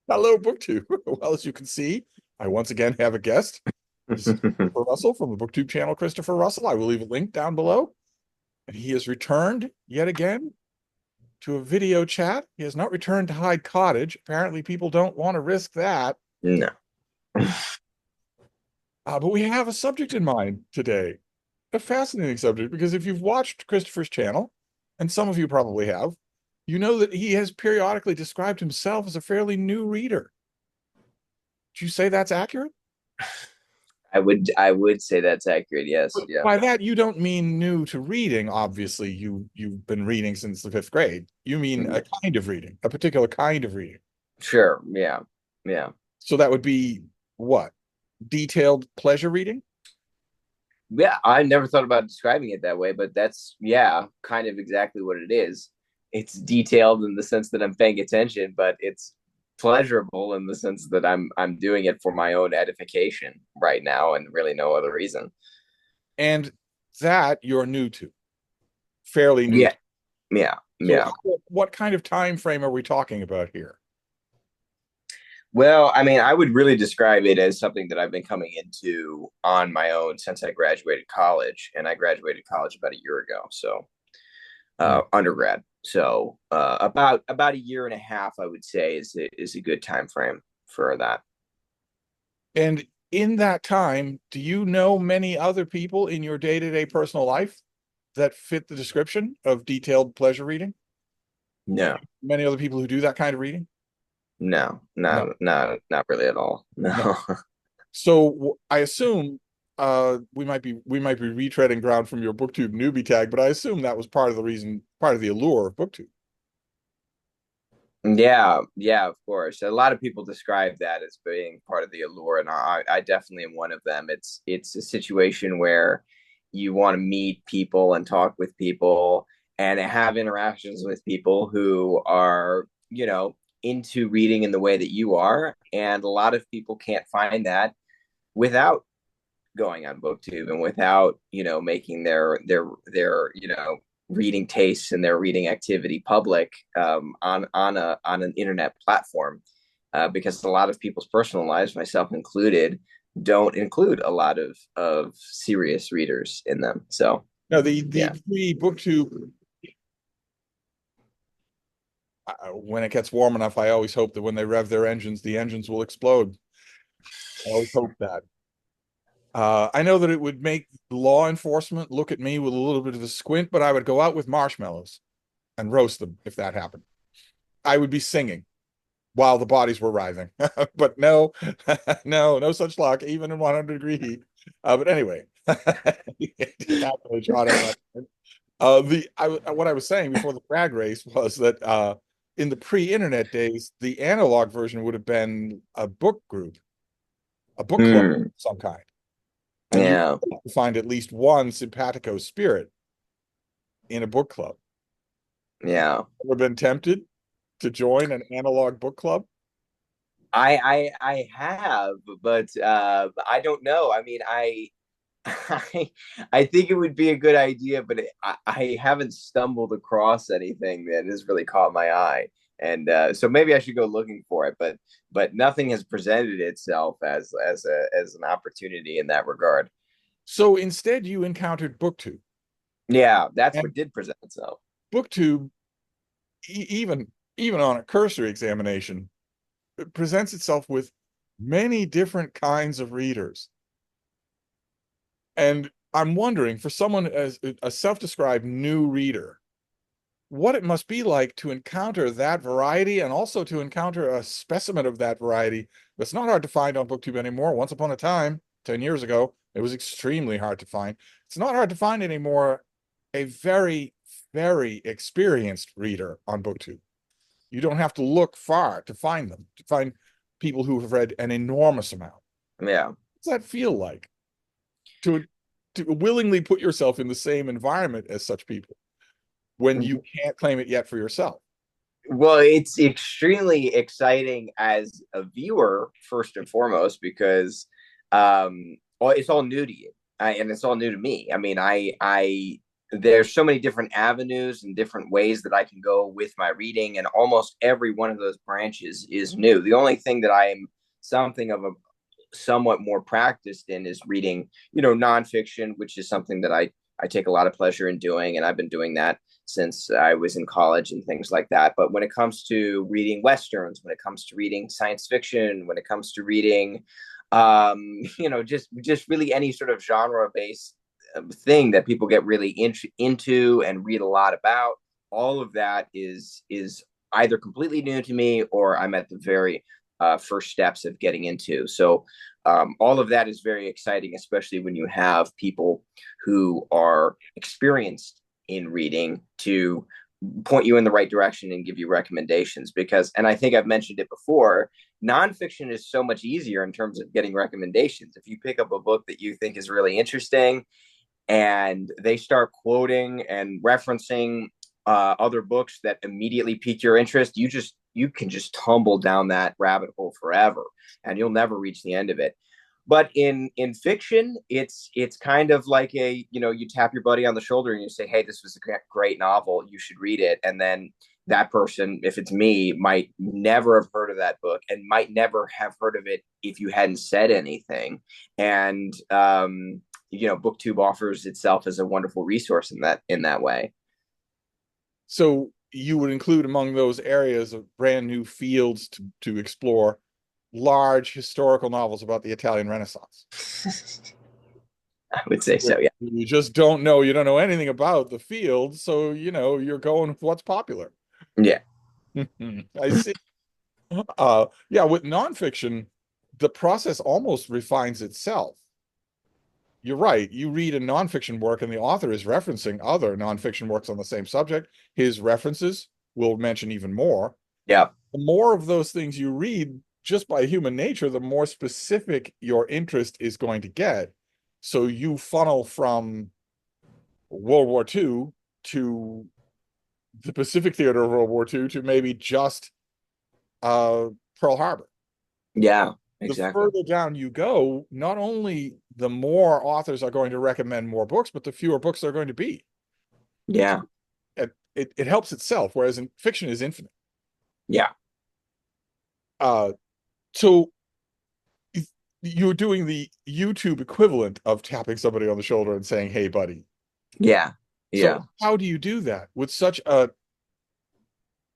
Hello, BookTube. Well, as you can see, I once again have a guest. This is Christopher Russell from the BookTube channel, Christopher Russell. I will leave a link down below. And he has returned yet again to a video chat. He has not returned to Hyde Cottage. Apparently, people don't want to risk that. No. But we have a subject in mind today, a fascinating subject, because if you've watched Christopher's channel, and some of you probably have, you know that he has periodically described himself as a fairly new reader. Would you say that's accurate? I would say that's accurate. Yes. But Yeah. by that, you don't mean new to reading. Obviously, you've been reading since the fifth grade. You mean a kind of reading, a particular kind of reading. Sure. Yeah. Yeah. So that would be what? Detailed pleasure reading? Yeah. I never thought about describing it that way, but that's yeah, kind of exactly what it is. It's detailed in the sense that I'm paying attention, but it's pleasurable in the sense that I'm doing it for my own edification right now and really no other reason. And that you're new to, fairly new Yeah. to. Yeah. So Yeah. what kind of time frame are we talking about here? Well, I mean, I would really describe it as something that I've been coming into on my own since I graduated college, and I graduated college about a year ago, so Hmm. undergrad. So about a year and a half, I would say, is a good time frame for that. And in that time, do you know many other people in your day-to-day personal life that fit the description of detailed pleasure reading? No, Many other people who do that kind of reading? no, No, no, no, not really at all. no. No. So I assume we might be retreading ground from your BookTube newbie tag, but I assume that was part of the reason, part of the allure of BookTube. Yeah, yeah, of course. A lot of people describe that as being part of the allure, and I definitely am one of them. It's a situation where you want to meet people and talk with people and have interactions with people who are, into reading in the way that you are. And a lot of people can't find that without going on booktube and without making their reading tastes and their reading activity public on an internet platform, because a lot of people's personal lives, myself included, don't include a lot of serious readers in them. So Now, the yeah. pre-BookTube, when it gets warm enough, I always hope that when they rev their engines, the engines will explode. I always hope that. I know that it would make law enforcement look at me with a little bit of a squint, but I would go out with marshmallows and roast them if that happened. I would be singing while the bodies were writhing. But no, no such luck, even in 100-degree heat. But anyway, not really drawn out. What I was saying before the drag race was that in the pre-internet days, the analog version would have been a book group, a book club of Mm, some kind, and you yeah. find at least one simpatico spirit in a book club. Yeah. Ever been tempted to join an analog book club? I have, but I don't know. I mean, I I think it would be a good idea, but I haven't stumbled across anything that has really caught my eye, and so maybe I should go looking for it. But nothing has presented itself as an opportunity in that regard. So instead, you encountered BookTube, Yeah, that's and what did present itself. BookTube, even on a cursory examination, it presents itself with many different kinds of readers. And I'm wondering, for someone as a self-described new reader, what it must be like to encounter that variety and also to encounter a specimen of that variety that's not hard to find on BookTube anymore. Once upon a time, 10 years ago, it was extremely hard to find. It's not hard to find anymore a very, very experienced reader on BookTube. You don't have to look far to find them, to find people who have read an enormous amount. Yeah. What does that feel like to willingly put yourself in the same environment as such people when you can't claim it yet for yourself? Well, it's extremely exciting as a viewer, first and foremost, because it's all new to you, and it's all new to me. I mean, I there's so many different avenues and different ways that I can go with my reading, and almost every one of those branches is new. The only thing that I am something of a somewhat more practiced in is reading, nonfiction, which is something that I take a lot of pleasure in doing, and I've been doing that since I was in college and things like that. But when it comes to reading westerns, when it comes to reading science fiction, when it comes to reading, just really any sort of genre based thing that people get really into and read a lot about, all of that is either completely new to me or I'm at the very first steps of getting into. So all of that is very exciting, especially when you have people who are experienced in reading to point you in the right direction and give you recommendations. Because, and I think I've mentioned it before, nonfiction is so much easier in terms of getting recommendations. If you pick up a book that you think is really interesting and they start quoting and referencing other books that immediately pique your interest, you can just tumble down that rabbit hole forever, and you'll never reach the end of it. But in fiction, it's kind of like you tap your buddy on the shoulder and you say, "Hey, this was a great novel. You should read it." And then that person, if it's me, might never have heard of that book and might never have heard of it if you hadn't said anything. And BookTube offers itself as a wonderful resource in that way. So you would include among those areas of brand new fields to explore large historical novels about the Italian Renaissance. I would say so, yeah. You just don't know, you don't know anything about the field, so you're going with what's popular. Yeah. I see. Yeah, with nonfiction, the process almost refines itself. You're right. You read a nonfiction work and the author is referencing other nonfiction works on the same subject. His references will mention even more. Yeah. The more of those things you read, just by human nature, the more specific your interest is going to get. So you funnel from World War II to the Pacific Theater of World War II to maybe just Pearl Harbor. Yeah, The exactly. further down you go, not only the more authors are going to recommend more books, but the fewer books there are going to be. Yeah. It helps itself, whereas in fiction is infinite. Yeah. So you're doing the YouTube equivalent of tapping somebody on the shoulder and saying, "Hey, buddy." Yeah. Yeah. So how do you do that with such a,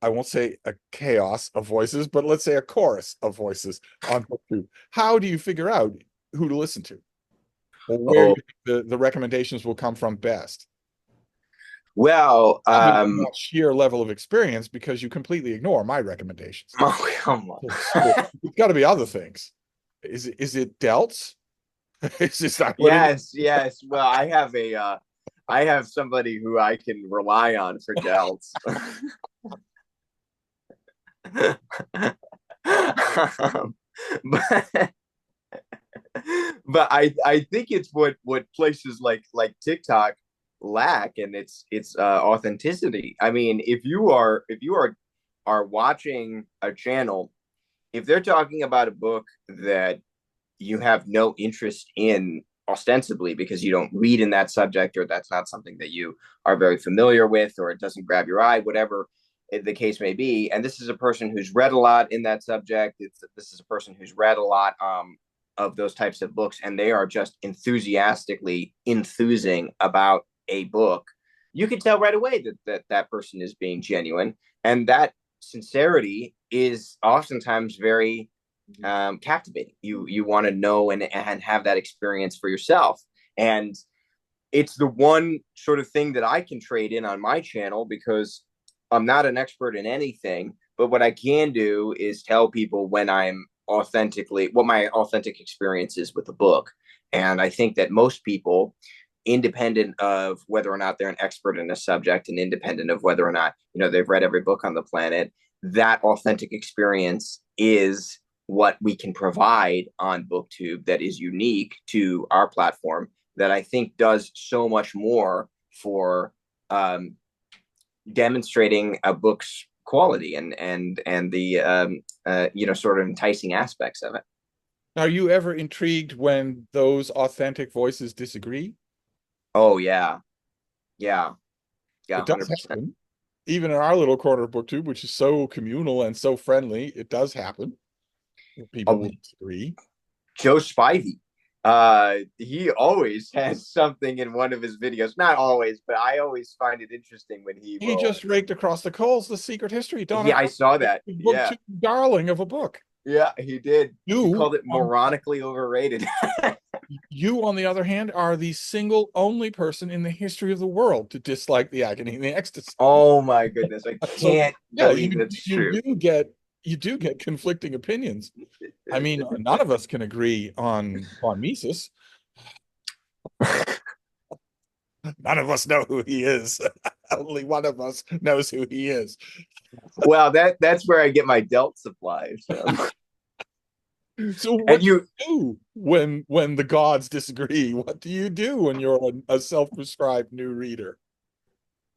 I won't say a chaos of voices, but let's say a chorus of voices on BookTube? How do you figure out who to listen to, or where Oh, you think the recommendations will come from best? well, Probably from that sheer level of experience, because you completely ignore my recommendations. oh, come on. So it's got to be other things. Is it Delts? Is this not what it is? Yes, yes. Well, I have somebody who I can rely on for delts. but I think it's what places like TikTok lack, and it's authenticity. I mean, if you are watching a channel, if they're talking about a book that you have no interest in ostensibly because you don't read in that subject, or that's not something that you are very familiar with, or it doesn't grab your eye, whatever the case may be. And this is a person who's read a lot in that subject. This is a person who's read a lot of those types of books, and they are just enthusiastically enthusing about a book. You can tell right away that person is being genuine, and that sincerity is oftentimes very captivating. You want to know and have that experience for yourself. And it's the one sort of thing that I can trade in on my channel, because I'm not an expert in anything, but what I can do is tell people when I'm authentically what my authentic experience is with the book. And I think that most people, independent of whether or not they're an expert in a subject and independent of whether or not they've read every book on the planet, that authentic experience is what we can provide on BookTube that is unique to our platform, that I think does so much more for demonstrating a book's quality and the sort of enticing aspects of it. Are you ever intrigued when those authentic voices disagree? Oh yeah, Yeah, yeah, It does 100%. happen. Even in our little corner of BookTube, which is so communal and so friendly, it does happen. People Oh, will disagree. Joe Spivey. He always has something in one of his videos. Not always, but I always find it interesting when he He will. just raked across the coals the secret history. Donna Yeah, I Tartt, saw that. Yeah, BookTube darling of a book. yeah, he did. He You, called it moronically overrated. you, on the other hand, are the single only person in the history of the world to dislike the agony and the ecstasy. Oh my goodness, I So can't yeah, believe that's true. you do get conflicting opinions. I mean, none of us can agree on Mises. None of us know who he is. Only one of us knows who he is. Well, that's where I get my Delt supplies from. So And what do you, you do when the gods disagree? What do you do when you're a self-prescribed new reader?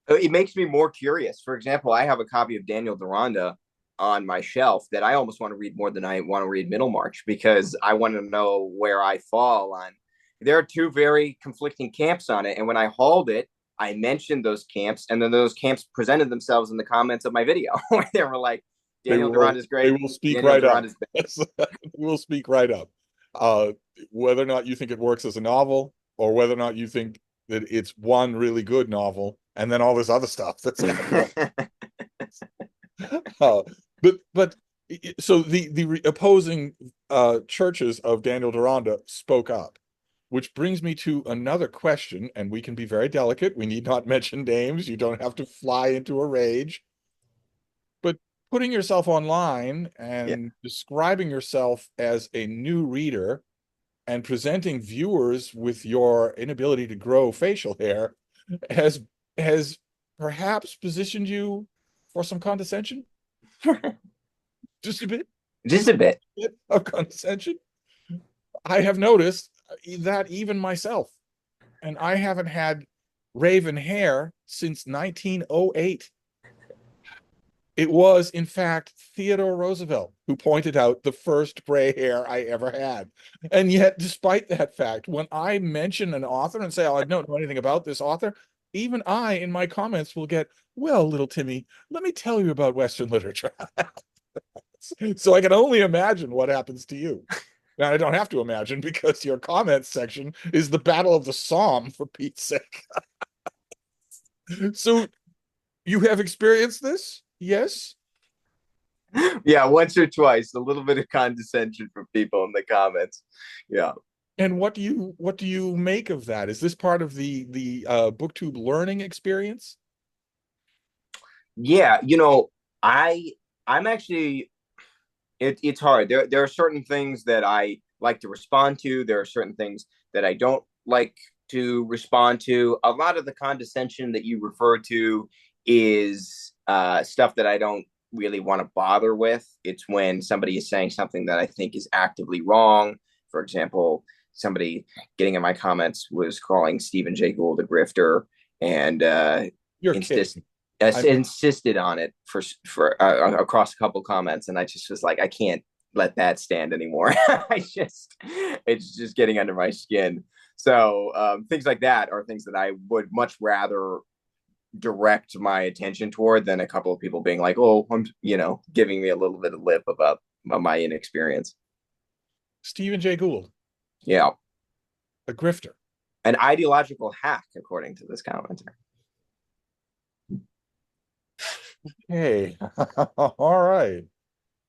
it makes me more curious. For example, I have a copy of Daniel Deronda on my shelf that I almost want to read more than I want to read Middlemarch because I want to know where I fall on. There are two very conflicting camps on it, and when I hauled it, I mentioned those camps, and then those camps presented themselves in the comments of my video where they were like, "Daniel Deronda is They great. will speak Daniel right up. Deronda is bad." They will speak right up. Uh, whether or not you think it works as a novel, or whether or not you think that it's one really good novel, and then all this other stuff that's uh, but so the opposing churches of Daniel Deronda spoke up, which brings me to another question, and we can be very delicate. We need not mention names. You don't have to fly into a rage. But putting yourself online Yeah. and describing yourself as a new reader and presenting viewers with your inability to grow facial hair has has perhaps positioned you for some condescension, just a Just a bit. bit of condescension. I have noticed that even myself, and I haven't had raven hair since 1908. It was, in fact, Theodore Roosevelt who pointed out the first gray hair I ever had. And yet, despite that fact, when I mention an author and say, oh, I don't know anything about this author, even I, in my comments, will get, well, little Timmy, let me tell you about Western literature. So I can only imagine what happens to you. Now, I don't have to imagine because your comments section is the battle of the Somme, for Pete's sake. So you have experienced this? Yes? Yeah, once or twice, a little bit of condescension from people in the comments. Yeah. And what do you make of that? Is this part of the BookTube learning experience? Yeah, I I'm actually it's hard. There are certain things that I like to respond to. There are certain things that I don't like to respond to. A lot of the condescension that you refer to is stuff that I don't really want to bother with. It's when somebody is saying something that I think is actively wrong. For example, somebody getting in my comments was calling Stephen Jay Gould a grifter and You're insist kidding. I'm insisted on it for across a couple comments, and I just was like, I can't let that stand anymore. It's just getting under my skin. So things like that are things that I would much rather direct my attention toward than a couple of people being like, oh, I'm giving me a little bit of lip about my inexperience. Stephen Jay Gould, Yeah, a grifter. an ideological hack, according to this commenter. Hey, all right.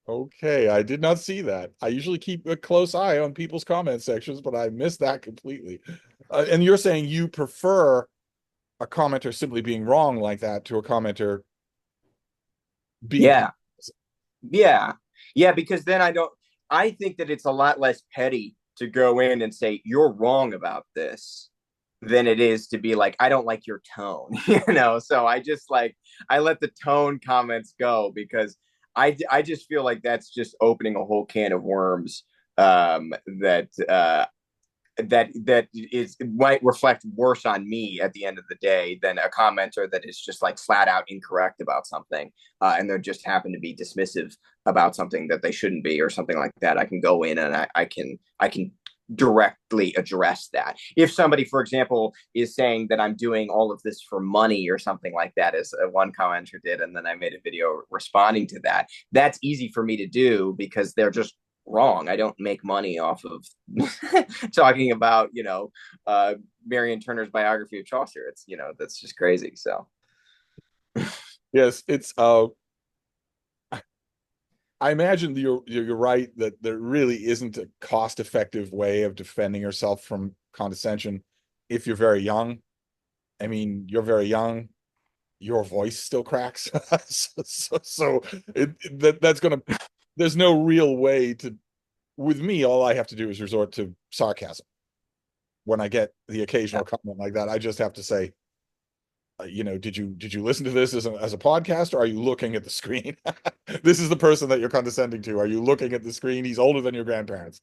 Okay, I did not see that. I usually keep a close eye on people's comment sections, but I missed that completely. And you're saying you prefer a commenter simply being wrong like that to a commenter being. Yeah, yeah, yeah, because then I think that it's a lot less petty to go in and say you're wrong about this than it is to be like, I don't like your tone. So I let the tone comments go because I just feel like that's just opening a whole can of worms that that is might reflect worse on me at the end of the day than a commenter that is just like flat out incorrect about something, and they just happen to be dismissive about something that they shouldn't be or something like that. I can go in and I can directly address that. If somebody, for example, is saying that I'm doing all of this for money or something like that, as one commenter did, and then I made a video responding to that, that's easy for me to do because they're just wrong. I don't make money off of talking about, Marion Turner's biography of Chaucer. It's, that's just crazy. So Yes, it's I imagine you're right that there really isn't a cost-effective way of defending yourself from condescension if you're very young. I mean, you're very young, your voice still cracks. So that's gonna, there's no real way to, with me, all I have to do is resort to sarcasm. When I get the occasional comment like that, I just have to say, did you listen to this as a podcast, or are you looking at the screen? This is the person that you're condescending to. Are you looking at the screen? He's older than your grandparents,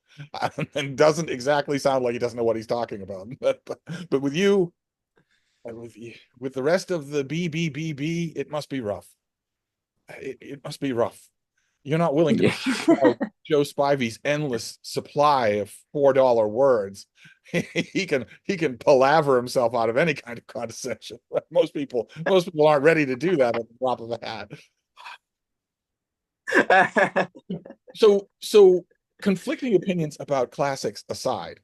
and doesn't exactly sound like he doesn't know what he's talking about. But with you, and with the rest of the BBBB, it must be rough. It must be rough. You're not willing to Joe Spivey's endless supply of $4 words. He can palaver himself out of any kind of condescension. Most people aren't ready to do that at the drop of a hat. So conflicting opinions about classics aside,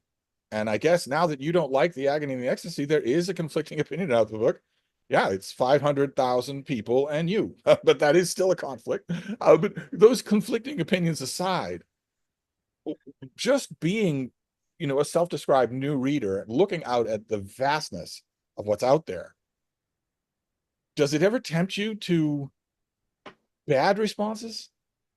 and I guess now that you don't like The Agony and the Ecstasy, there is a conflicting opinion out of the book. Yeah, it's 500,000 people and you, but that is still a conflict. But those conflicting opinions aside, just being, a self-described new reader, looking out at the vastness of what's out there, does it ever tempt you to bad responses?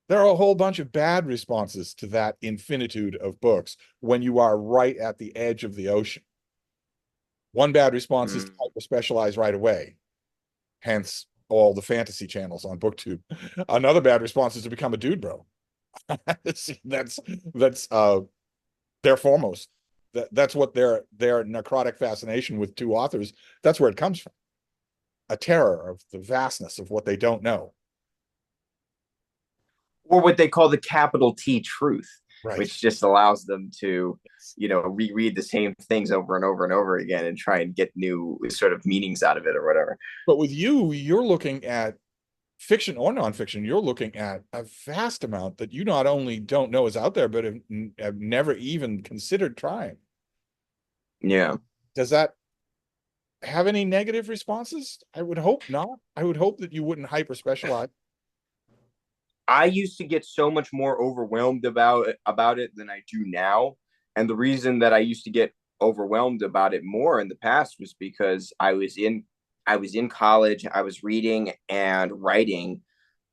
There are a whole bunch of bad responses to that infinitude of books when you are right at the edge of the ocean. One bad response is to hyper specialize right away, hence all the fantasy channels on BookTube. Another bad response is to become a dude bro. that's their foremost. That's what their necrotic fascination with two authors. That's where it comes from. A terror of the vastness of what they don't know, or what they call the capital T truth, right? Which just allows them to, reread the same things over and over and over again and try and get new sort of meanings out of it or whatever. But with you, you're looking at fiction or nonfiction. You're looking at a vast amount that you not only don't know is out there, but have never even considered trying. Yeah. Does that have any negative responses? I would hope not. I would hope that you wouldn't hyper specialize. I used to get so much more overwhelmed about it than I do now. And the reason that I used to get overwhelmed about it more in the past was because I was in college. I was reading and writing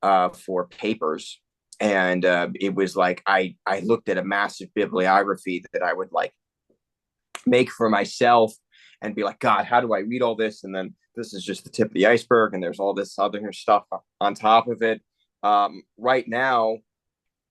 for papers, and it was like I looked at a massive bibliography that I would like make for myself and be like, God, how do I read all this? And then this is just the tip of the iceberg, and there's all this other stuff on top of it. Right now,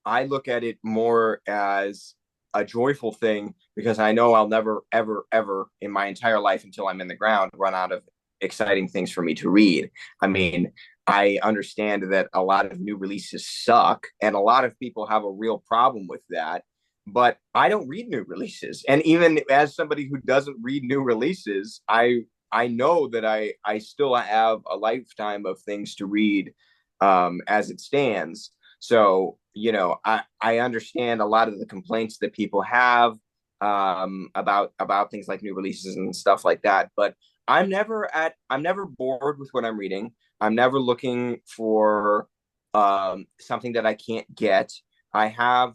I look at it more as a joyful thing because I know I'll never, ever, ever in my entire life until I'm in the ground run out of exciting things for me to read. I mean, I understand that a lot of new releases suck, and a lot of people have a real problem with that. But I don't read new releases, and even as somebody who doesn't read new releases, I know that I still have a lifetime of things to read as it stands. So, I understand a lot of the complaints that people have about things like new releases and stuff like that. But I'm never bored with what I'm reading. I'm never looking for something that I can't get. I have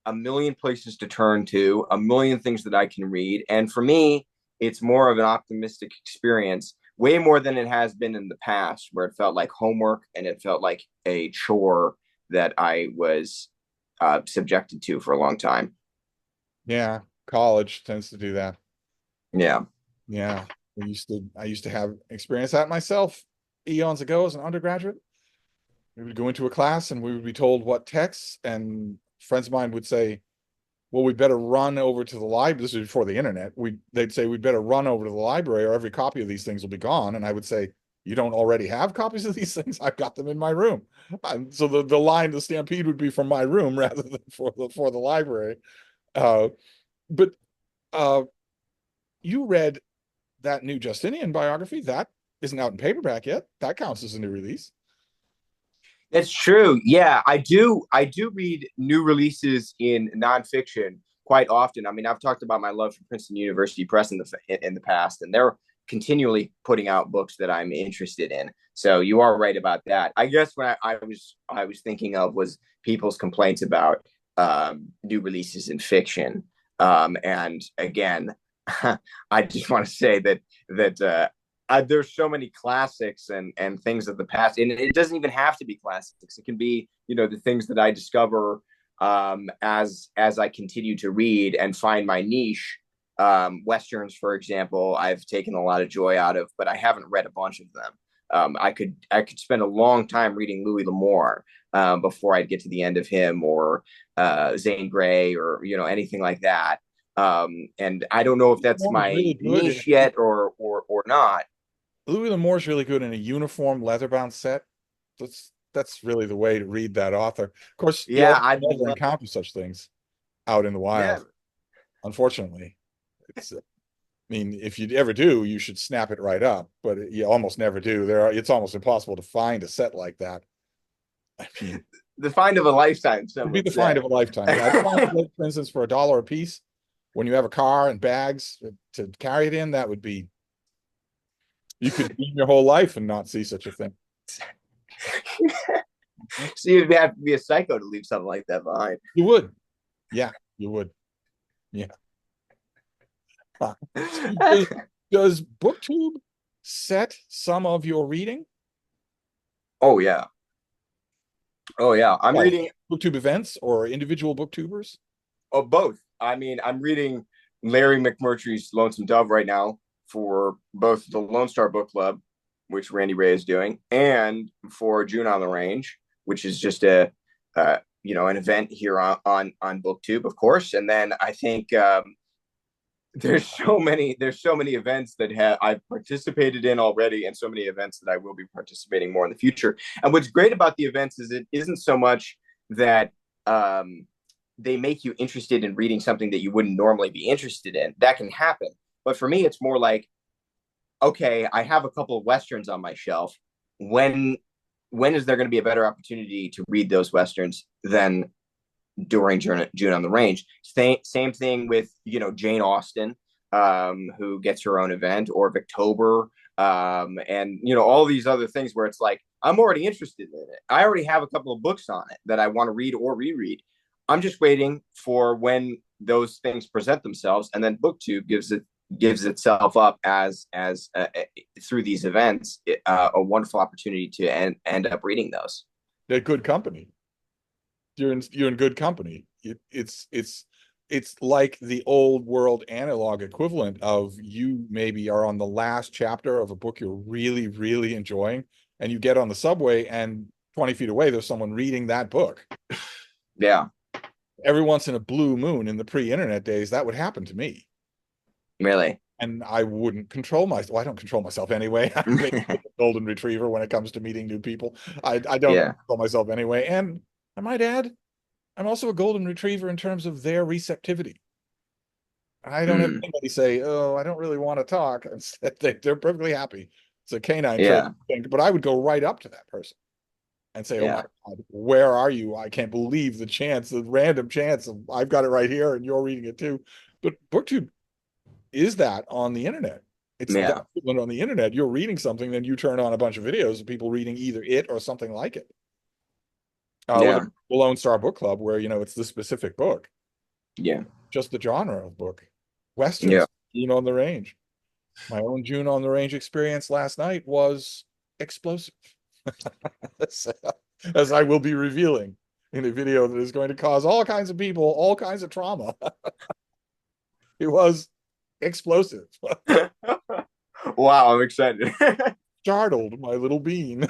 a million places to turn to, a million things that I can read. And for me, it's more of an optimistic experience, way more than it has been in the past, where it felt like homework and it felt like a chore that I was subjected to for a long time. Yeah, college tends to do that. Yeah. Yeah. I used to have experience that myself eons ago as an undergraduate. We would go into a class and we would be told what texts, and friends of mine would say, well, we better run over to the library. This is before the internet. They'd say we'd better run over to the library or every copy of these things will be gone. And I would say, you don't already have copies of these things? I've got them in my room. So the stampede would be from my room rather than for the library. But uh, you read that new Justinian biography that isn't out in paperback yet. That counts as a new release. That's true. Yeah, I do read new releases in nonfiction quite often. I mean, I've talked about my love for Princeton University Press in the past, and they're continually putting out books that I'm interested in. So you are right about that. I guess what I was thinking of was people's complaints about new releases in fiction. And again, I just want to say that there's so many classics and things of the past, and it doesn't even have to be classics. It can be, the things that I discover as I continue to read and find my niche. Westerns, for example, I've taken a lot of joy out of, but I haven't read a bunch of them. I could spend a long time reading Louis L'Amour before I'd get to the end of him, or Zane Grey, or anything like that. And I don't know if that's L'Amour is my really good. niche yet, or not. Louis L'Amour is really good in a uniform leather-bound set. That's really the way to read that author. Of course, you Yeah, also I'd never love. encounter such things out in the wild. Never. Unfortunately, it's. I mean, if you ever do, you should snap it right up. But you almost never do. It's almost impossible to find a set like that. I mean, The find of a lifetime, some it'd be would the find say. of a lifetime. Yeah, for instance, for $1 a piece, when you have a car and bags to carry it in, that would be. You could be your whole life and not see such a thing. So you'd have to be a psycho to leave something like that behind. You would. Yeah, you would. Yeah. Does, does BookTube set some of your reading? Oh yeah. Oh yeah. I'm Well, reading BookTube events or individual booktubers? both. I mean, I'm reading Larry McMurtry's Lonesome Dove right now for both the Lone Star Book Club, which Randy Ray is doing, and for June on the Range, which is just an event here on BookTube, of course. And then I think there's so many events that I've participated in already, and so many events that I will be participating more in the future. And what's great about the events is it isn't so much that they make you interested in reading something that you wouldn't normally be interested in. That can happen, but for me, it's more like, okay, I have a couple of westerns on my shelf. When when is there going to be a better opportunity to read those westerns than during June on the Range? Same thing with Jane Austen, who gets her own event, or Victober, and all these other things where it's like, I'm already interested in it. I already have a couple of books on it that I want to read or reread. I'm just waiting for when those things present themselves, and then BookTube gives itself up as through these events a wonderful opportunity to end up reading those. They're good company. You're in good company. It's like the old world analog equivalent of, you maybe are on the last chapter of a book you're really, really enjoying, and you get on the subway and 20 feet away, there's someone reading that book. Yeah, Every once in a blue moon in the pre-internet days, that would happen to me. really. And I wouldn't control myself. Well, I don't control myself anyway. I'm basically a golden retriever when it comes to meeting new people. I don't Yeah, control myself anyway. And I might add, I'm also a golden retriever in terms of their receptivity. I don't have mm, anybody say, "Oh, I don't really want to talk." Instead, they're perfectly happy. It's a canine trait, yeah, I think. But I would go right up to that person and say, "Oh my yeah, God, where are you? I can't believe the random chance of, I've got it right here and you're reading it too." But BookTube is that on the internet. It's that yeah, equivalent on the internet. You're reading something, then you turn on a bunch of videos of people reading either it or something like it. Or yeah, the Lone Star Book Club, where it's the specific book, yeah, just the genre of book. yeah. Westerns, June on the Range. My own June on the Range experience last night was explosive, as I will be revealing in a video that is going to cause all kinds of people all kinds of trauma. It was explosive. Wow, I'm excited. Startled my little bean.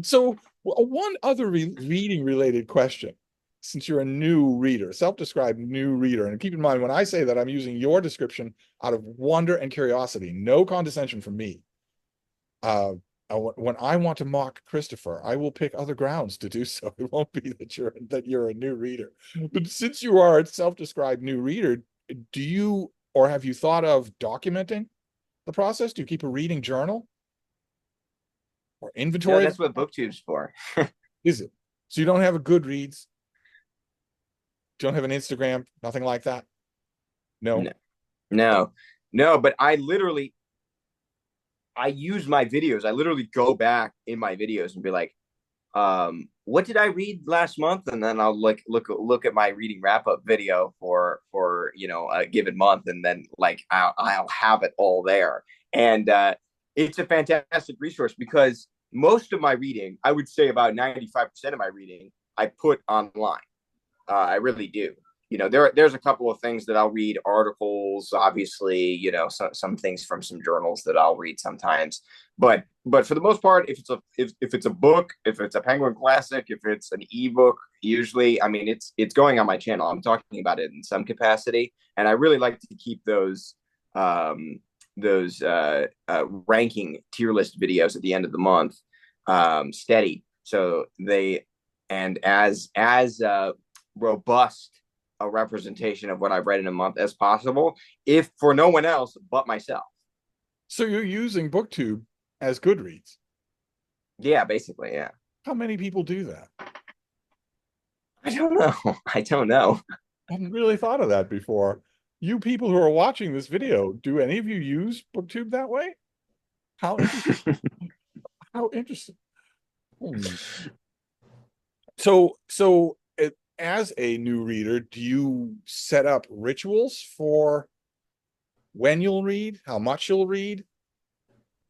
So, one other reading related question, since you're a new reader, self-described new reader, and keep in mind when I say that, I'm using your description out of wonder and curiosity, no condescension from me. when I want to mock Christopher, I will pick other grounds to do so. It won't be that you're a new reader. But since you are a self-described new reader, do you or have you thought of documenting the process? Do you keep a reading journal or No, inventory? that's what BookTube's for. Is it? So you don't have a Goodreads? Don't have an Instagram? Nothing like that? No. No, no, no. But I use my videos. I literally go back in my videos and be like, what did I read last month? And then I'll like look at my reading wrap up video for a given month, and then like I'll have it all there. And it's a fantastic resource because most of my reading, I would say about 95% of my reading, I put online. I really do. There's a couple of things that I'll read, articles, obviously, some things from some journals that I'll read sometimes. But for the most part, if it's a book, if it's a Penguin Classic, if it's an ebook, usually, I mean, it's going on my channel. I'm talking about it in some capacity, and I really like to keep those ranking tier list videos at the end of the month steady, so they and as robust a representation of what I've read in a month as possible, if for no one else but myself. So you're using BookTube as Goodreads? Yeah, basically, yeah. How many people do that? I don't know. I don't know. I hadn't really thought of that before. You people who are watching this video, do any of you use BookTube that way? How interesting. How interesting. So as a new reader, do you set up rituals for when you'll read, how much you'll read?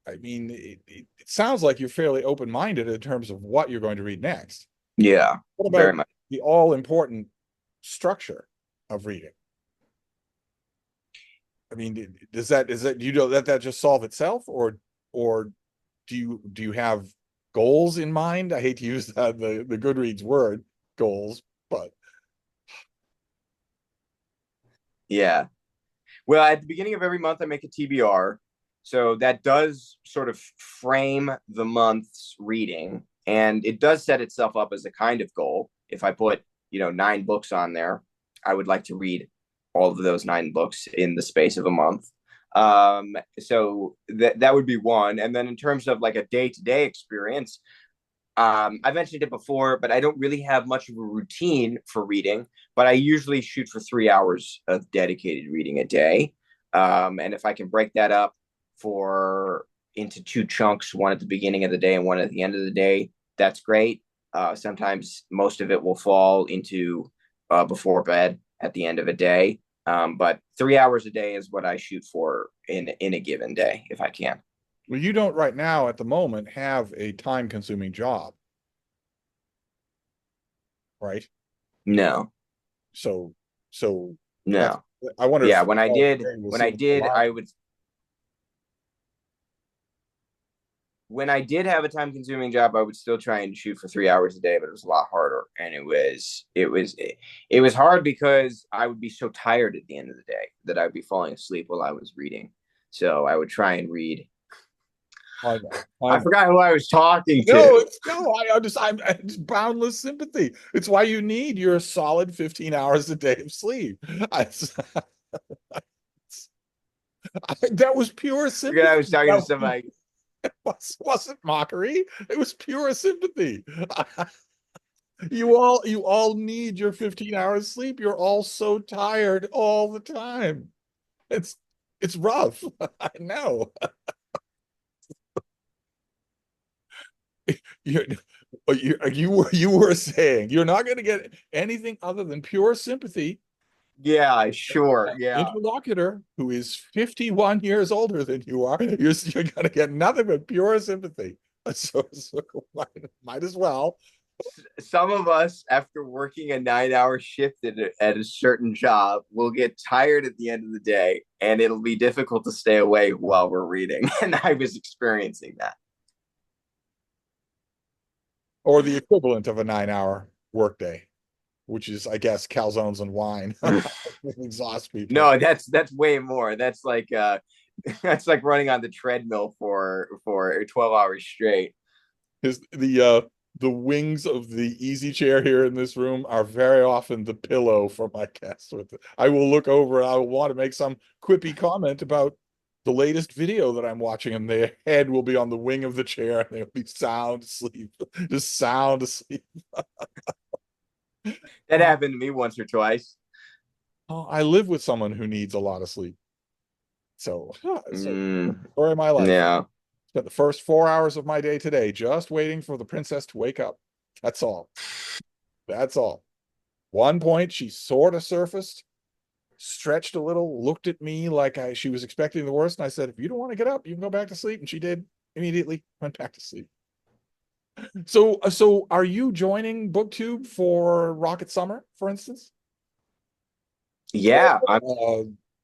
I mean, it sounds like you're fairly open-minded in terms of what you're going to read next. Yeah, What very about much. the all-important structure of reading? I mean, does that let that just solve itself, or do you have goals in mind? I hate to use the Goodreads word goals, but Yeah. Well, at the beginning of every month, I make a TBR. So that does sort of frame the month's reading. And it does set itself up as a kind of goal. If I put, 9 books on there, I would like to read all of those 9 books in the space of a month. So that would be one. And then in terms of like a day-to-day experience, I mentioned it before, but I don't really have much of a routine for reading, but I usually shoot for 3 hours of dedicated reading a day. And if I can break that up into 2 chunks, one at the beginning of the day and one at the end of the day, that's great. Sometimes most of it will fall into before bed at the end of a day. But 3 hours a day is what I shoot for in a given day, if I can. well, you don't right now at the moment have a time-consuming job, right? No, So that's, no. I wonder Yeah, if when I did have a time consuming job, I would still try and shoot for 3 hours a day, but it was a lot harder. And it was hard because I would be so tired at the end of the day that I'd be falling asleep while I was reading. So I would try and read. I forgot who I was talking to. It's boundless sympathy. It's why you need your solid 15 hours a day of sleep. That was pure sympathy. I was talking to somebody. Wasn't mockery. It was pure sympathy. You all need your 15 hours sleep. You're all so tired all the time. It's rough. I know. You were saying you're not going to get anything other than pure sympathy. Yeah, sure. Yeah. Interlocutor who is 51 years older than you are, you're going to get nothing but pure sympathy. So might as well. Some of us, after working a 9-hour shift at a certain job, will get tired at the end of the day, and it'll be difficult to stay awake while we're reading. And I was experiencing that. Or the equivalent of a 9-hour workday, which is, I guess, calzones and wine. Exhaust people. No, that's way more. That's like That's like running on the treadmill for 12 hours straight. His the wings of the easy chair here in this room are very often the pillow for my guests. With it. I will look over and I will want to make some quippy comment about the latest video that I'm watching, and their head will be on the wing of the chair and they'll be sound asleep, just sound asleep. That happened to me once or twice. Oh, I live with someone who needs a lot of sleep. So, so Mm, story of my life. yeah. Spent the first 4 hours of my day today just waiting for the princess to wake up. That's all. That's all. One point, she sort of surfaced, stretched a little, looked at me like she was expecting the worst. And I said, if you don't want to get up, you can go back to sleep. And she did immediately, went back to sleep. So are you joining BookTube for Rocket Summer, for instance? Yeah,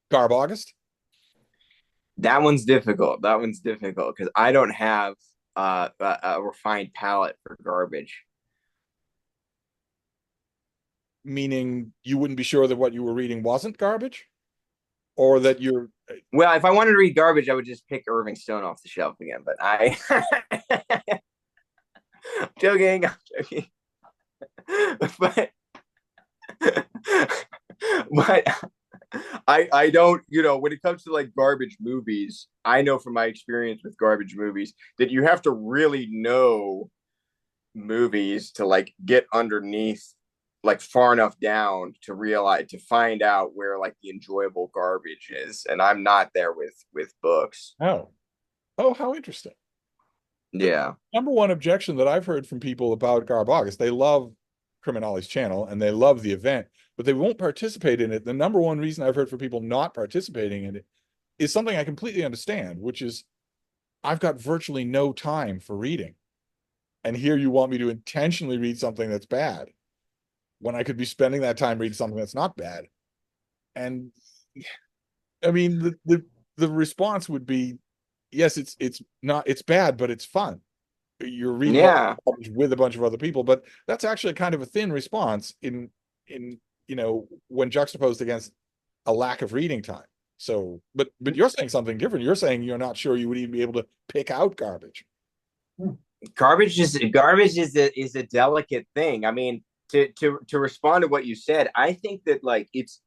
Garb August? that one's difficult. That one's difficult because I don't have a refined palate for garbage. Meaning you wouldn't be sure that what you were reading wasn't garbage? Or that you're Well, if I wanted to read garbage, I would just pick Irving Stone off the shelf again. But joking, I'm joking. but but I don't, when it comes to like garbage movies, I know from my experience with garbage movies that you have to really know movies to like get underneath, like far enough down to realize, to find out where like the enjoyable garbage is. And I'm not there with books. oh. Oh, how interesting. The Yeah. number one objection that I've heard from people about Garb August, they love Criminali's channel and they love the event, but they won't participate in it. The number one reason I've heard for people not participating in it is something I completely understand, which is I've got virtually no time for reading. And here you want me to intentionally read something that's bad when I could be spending that time reading something that's not bad. And I mean, the response would be, yes, it's not, it's bad, but it's fun. You're reading Yeah. with a bunch of other people, but that's actually kind of a thin response in when juxtaposed against a lack of reading time. So, but you're saying something different. You're saying you're not sure you would even be able to pick out garbage. Garbage is a delicate thing. I mean, to respond to what you said, I think that like it's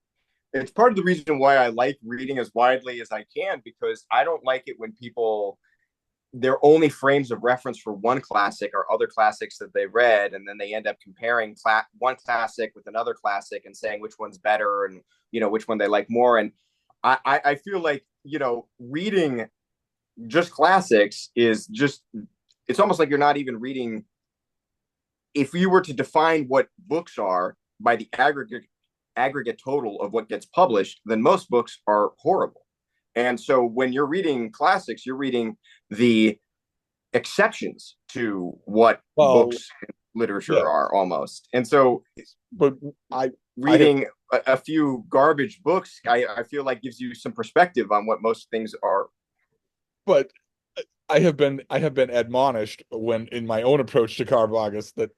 part of the reason why I like reading as widely as I can, because I don't like it when people, their only frames of reference for one classic are other classics that they read, and then they end up comparing one classic with another classic and saying which one's better and which one they like more. And I feel like reading just classics is just, it's almost like you're not even reading. If you were to define what books are by the aggregate total of what gets published, then most books are horrible. And so when you're reading classics, you're reading the exceptions to what Well, books and literature yes, are almost. And so but I have, reading a few garbage books, I feel like gives you some perspective on what most things are. but I have been admonished when in my own approach to Garb August that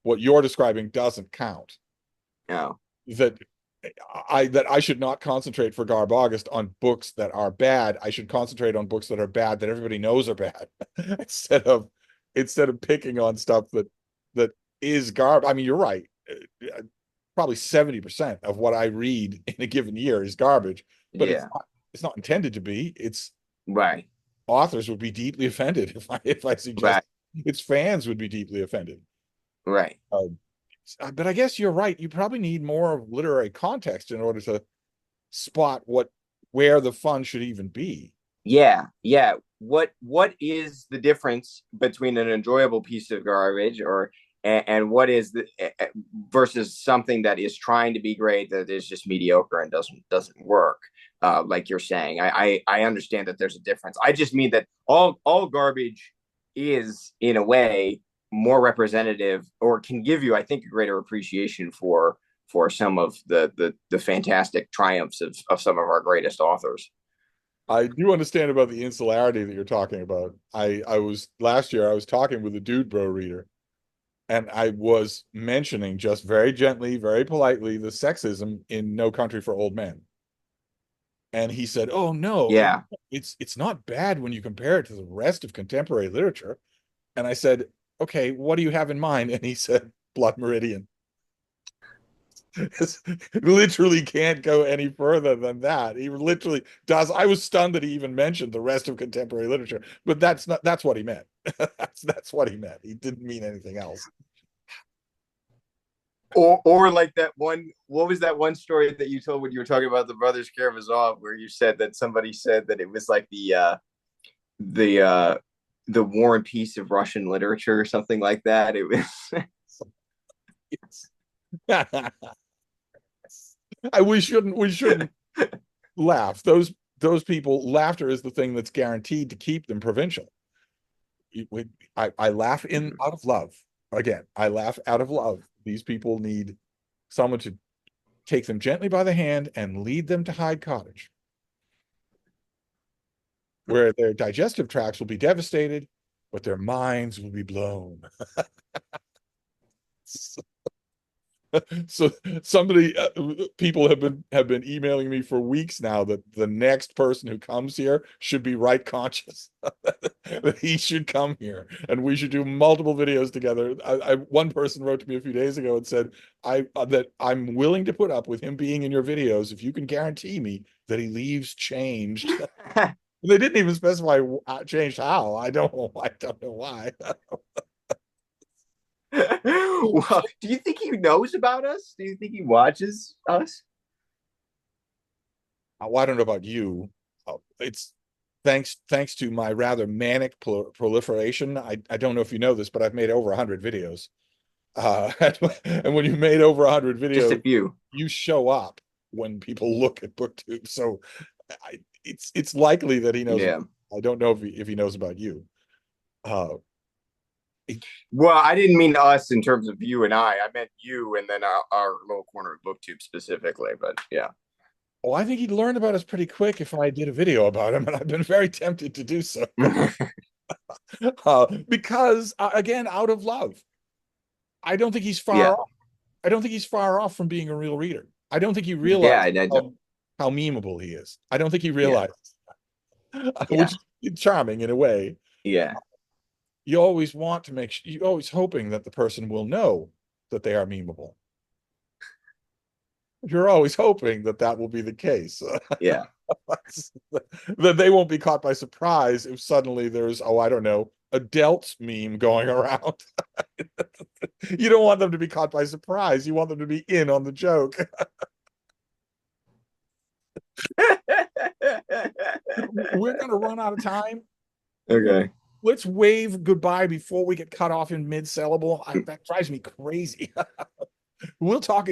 what you're describing doesn't count. You know. That I should not concentrate for Garb August on books that are bad. I should concentrate on books that are bad that everybody knows are bad instead of picking on stuff that is garb. I mean, you're right. Probably 70% of what I read in a given year is garbage, but Yeah. it's not intended to be. It's Right. authors would be deeply offended if I suggest Right. its fans would be deeply offended. Right. But I guess you're right. You probably need more literary context in order to spot where the fun should even be. Yeah. Yeah. What is the difference between an enjoyable piece of garbage or and what is the versus something that is trying to be great that is just mediocre and doesn't work, like you're saying. I understand that there's a difference. I just mean that all garbage is in a way more representative, or can give you, I think, a greater appreciation for some of the fantastic triumphs of some of our greatest authors. I do understand about the insularity that you're talking about. I was last year I was talking with a Dude Bro reader, and I was mentioning just very gently, very politely, the sexism in No Country for Old Men. And he said, "Oh no, Yeah. it's not bad when you compare it to the rest of contemporary literature." And I said, "Okay, what do you have in mind?" And he said, "Blood Meridian." Literally can't go any further than that. He literally does. I was stunned that he even mentioned the rest of contemporary literature, but that's what he meant. That's what he meant. He didn't mean anything else. Or like that one, what was that one story that you told when you were talking about the Brothers Karamazov, where you said that somebody said that it was like the the War and Peace of Russian literature or something like that. It was We shouldn't laugh. Those people, laughter is the thing that's guaranteed to keep them provincial. I laugh in out of love. Again, I laugh out of love. These people need someone to take them gently by the hand and lead them to Hyde Cottage, where their digestive tracts will be devastated, but their minds will be blown. So somebody, people have been emailing me for weeks now that the next person who comes here should be right conscious that he should come here and we should do multiple videos together. One person wrote to me a few days ago and said, that I'm willing to put up with him being in your videos if you can guarantee me that he leaves changed. They didn't even specify changed how. I don't know why. well, do you think he knows about us? Do you think he watches us? Well, I don't know about you. It's thanks to my rather manic proliferation. I don't know if you know this, but I've made over 100 videos. And when you made over 100 Just a videos, few. you show up when people look at BookTube. So it's likely that he knows. Yeah. I don't know if he knows about you. Uh, Well, I didn't mean us in terms of you and I. I meant you and then our little corner of BookTube specifically. But yeah. oh, I think he'd learn about us pretty quick if I did a video about him, and I've been very tempted to do so. Because again, out of love. I don't think he's yeah. far off. I don't think he's far off from being a real reader. I don't think he Yeah. realizes I don't. how memeable he is. I don't think he Yeah. realizes, Yeah. which is charming in a way. Yeah. You always want to you're always hoping that the person will know that they are memeable. You're always hoping that that will be the case. Yeah. That they won't be caught by surprise if suddenly there's, oh, I don't know, a Delts meme going around. You don't want them to be caught by surprise. You want them to be in on the joke. We're going to run out of time. Okay. Let's wave goodbye before we get cut off in mid-syllable. That drives me crazy. We'll talk again.